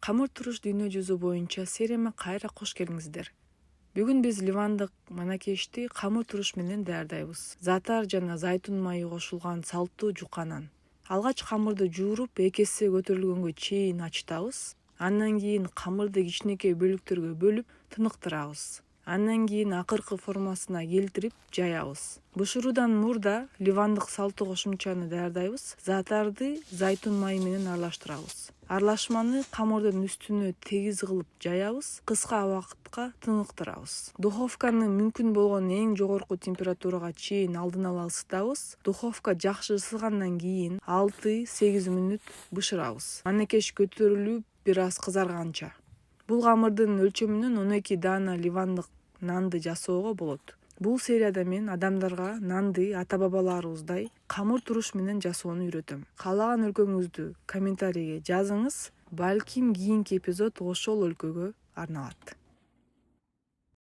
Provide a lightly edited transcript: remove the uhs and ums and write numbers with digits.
Камыр туруш дүйнө жүзү боюнча серияма кайра кош келиңиздер. Бүгүн биз ливандык манакешти камыр туруш менен даярдайбыз. Затар жана зайтун майы кошулган салттуу жуканан. Алгач камырды жууруп, экеси көтөрүлгөнгө чейин ачытабыз. Андан кийин камырды кичинекей бөлүктөргө бөлүп, тыныктырабыз. Андан кийин акыркы формасына келтирип жаябыз. Бышыруудан мурда ливандык салттуу кошумчаны даярдайбыз. Затарды зайтун майы менен аралаштырабыз. Аралашманы камырдын үстүнө тегиз кылып жаябыз, кыска убакытка тыныктырабыз. Духовканы мүмкүн болгон эң жогорку температурага чейин алдын ала ысытабыз. Духовка жакшы ысыгандан кийин 6-8 мүнөт бышырабыз. Манекеш көтөрүлүп, бир аз кызарганча. Бул камырдын өлчөмүнөн 12 даана ливандык нанды жасоого болот. Бул серияда мен адамдарга нанды ата-бабаларыбыздай камыр туруш менен жасоону үйрөтөм. Каалаган өлкөңүздү комментарийге жазыңыз. Балким кийинки эпизод ошол өлкөгө арналат.